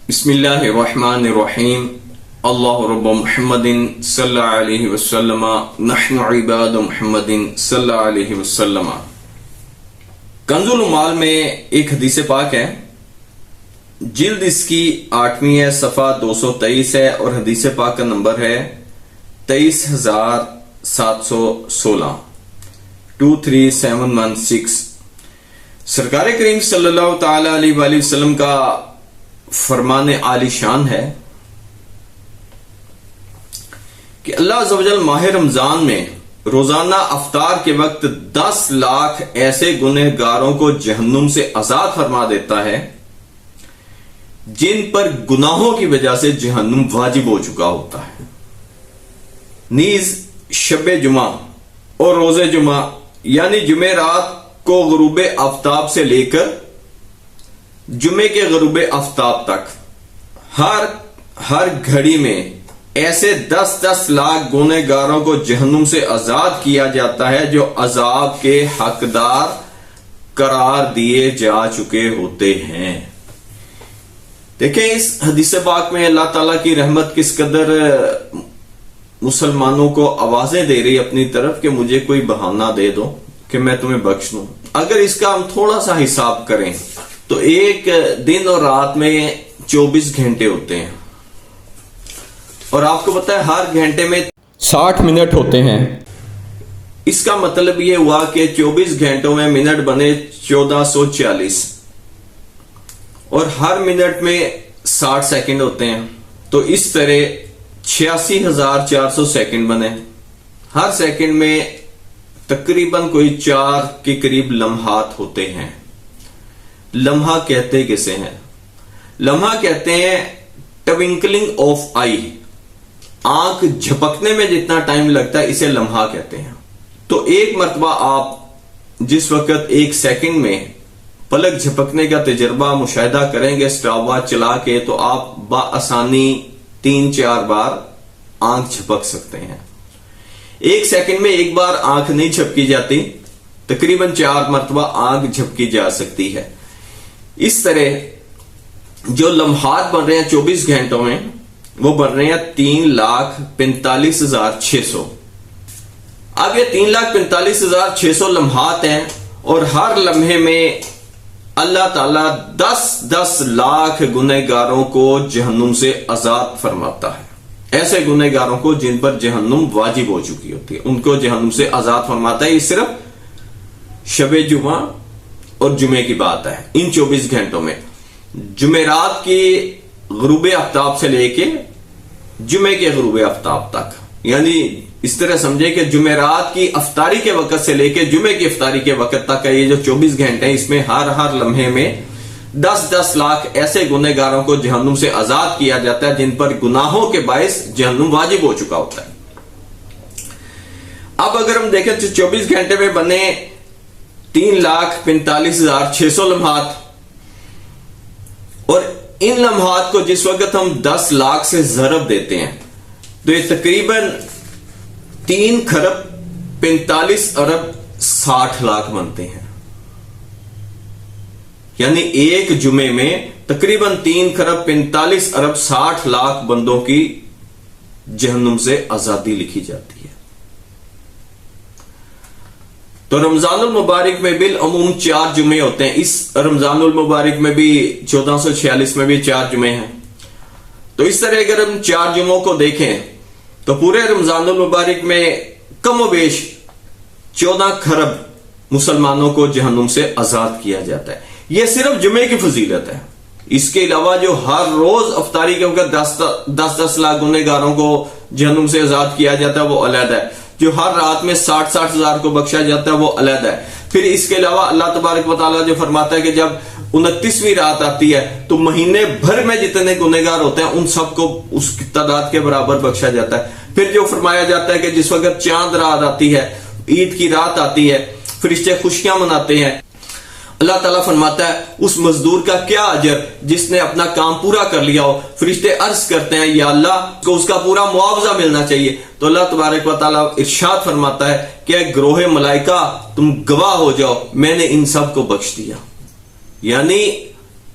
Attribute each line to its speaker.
Speaker 1: بسم اللہ الرحمن الرحیم اللہ رب محمد صلی اللہ علیہ وسلم نحن عباد محمد صلی اللہ علیہ وسلم۔ کنز العمال میں ایک حدیث پاک ہے، جلد اس کی 8ویں ہے، صفحہ 223 ہے، اور حدیث پاک کا نمبر ہے 23716 23716۔ سرکار کریم صلی اللہ تعالی علیہ وآلہ وسلم کا فرمان عالی شان ہے کہ اللہ عز و جل ماہ رمضان میں روزانہ افطار کے وقت 10 لاکھ ایسے گنہگاروں کو جہنم سے آزاد فرما دیتا ہے جن پر گناہوں کی وجہ سے جہنم واجب ہو چکا ہوتا ہے۔ نیز شب جمعہ اور روز جمعہ یعنی جمعرات کو غروب آفتاب سے لے کر جمعے کے غروب آفتاب تک ہر گھڑی میں ایسے 10 لاکھ گنہگاروں کو جہنم سے آزاد کیا جاتا ہے جو عذاب کے حقدار قرار دیے جا چکے ہوتے ہیں۔ دیکھیں اس حدیث پاک میں اللہ تعالیٰ کی رحمت کس قدر مسلمانوں کو آوازیں دے رہی اپنی طرف کہ مجھے کوئی بہانہ دے دو کہ میں تمہیں بخش دوں۔ اگر اس کا ہم تھوڑا سا حساب کریں تو ایک دن اور رات میں 24 گھنٹے ہوتے ہیں، اور آپ کو پتا ہے ہر گھنٹے میں 60 منٹ ہوتے ہیں۔ اس کا مطلب یہ ہوا کہ 24 گھنٹوں میں منٹ بنے 1440، اور ہر منٹ میں 60 سیکنڈ ہوتے ہیں، تو اس طرح 86,400 سیکنڈ بنے۔ ہر سیکنڈ میں تقریباً کوئی 4 کے قریب لمحات ہوتے ہیں۔ لمحہ کہتے کسے ہیں؟ لمحہ کہتے ہیں ٹوینکلنگ آف آئی، آنکھ جھپکنے میں جتنا ٹائم لگتا ہے اسے لمحہ کہتے ہیں۔ تو ایک مرتبہ آپ جس وقت 1 سیکنڈ میں پلک جھپکنے کا تجربہ مشاہدہ کریں گے اسٹاپ واچ چلا کے، تو آپ بآسانی 3-4 بار آنکھ جھپک سکتے ہیں۔ 1 سیکنڈ میں ایک بار آنکھ نہیں جھپکی جاتی، تقریباً 4 مرتبہ آنکھ جھپکی جا سکتی ہے۔ اس طرح جو لمحات بن رہے ہیں 24 گھنٹوں میں وہ بن رہے ہیں 3,45,600۔ اب یہ 3,45,600 لمحات ہیں، اور ہر لمحے میں اللہ تعالیٰ 10 لاکھ گنہگاروں کو جہنم سے آزاد فرماتا ہے۔ ایسے گنہگاروں کو جن پر جہنم واجب ہو چکی ہوتی ہے ان کو جہنم سے آزاد فرماتا ہے۔ یہ صرف شب جمعہ اور جمعے کی بات ہے۔ ان 24 گھنٹوں میں جمعرات کی غروب آفتاب سے لے کے جمعے کے غروب آفتاب تک، یعنی اس طرح سمجھے کہ جمعرات کی افطاری کے وقت سے لے کے جمعے کی افطاری کے وقت تک کا یہ جو 24 گھنٹے ہیں، اس میں ہر لمحے میں 10 لاکھ ایسے گنہگاروں کو جہنم سے آزاد کیا جاتا ہے جن پر گناہوں کے باعث جہنم واجب ہو چکا ہوتا ہے۔ اب اگر ہم دیکھیں تو 24 گھنٹے میں بنے 3,45,600 لمحات، اور ان لمحات کو جس وقت ہم 10 لاکھ سے ضرب دیتے ہیں تو یہ تقریباً 3,45,60,00,000 بنتے ہیں۔ یعنی ایک جمعے میں تقریباً 3,45,60,00,000 بندوں کی جہنم سے آزادی لکھی جاتی ہے۔ تو رمضان المبارک میں بالعموم 4 جمعے ہوتے ہیں۔ اس رمضان المبارک میں بھی 1446 میں بھی 4 جمعے ہیں۔ تو اس طرح اگر ہم 4 جمعوں کو دیکھیں تو پورے رمضان المبارک میں کم و بیش 14 خرب مسلمانوں کو جہنم سے آزاد کیا جاتا ہے۔ یہ صرف جمعے کی فضیلت ہے۔ اس کے علاوہ جو ہر روز افطاری کے وقت 10 لاکھ گنہگاروں کو جہنم سے آزاد کیا جاتا ہے وہ علیحدہ ہے۔ جو ہر رات میں 60 ہزار کو بخشا جاتا ہے وہ علیحدہ ہے۔ پھر اس کے علاوہ اللہ تبارک و تعالیٰ جو فرماتا ہے کہ جب 29ویں رات آتی ہے تو مہینے بھر میں جتنے گنہگار ہوتے ہیں ان سب کو اس تعداد کے برابر بخشا جاتا ہے۔ پھر جو فرمایا جاتا ہے کہ جس وقت چاند رات آتی ہے، عید کی رات آتی ہے، فرشتے خوشیاں مناتے ہیں، اللہ تعالیٰ فرماتا ہے اس مزدور کا کیا اجر جس نے اپنا کام پورا کر لیا ہو۔ فرشتے عرض کرتے ہیں یا اللہ کو اس کا پورا معاوضہ ملنا چاہیے، تو اللہ تبارک و تعالیٰ ارشاد فرماتا ہے کہ گروہ ملائکہ تم گواہ ہو جاؤ، میں نے ان سب کو بخش دیا۔ یعنی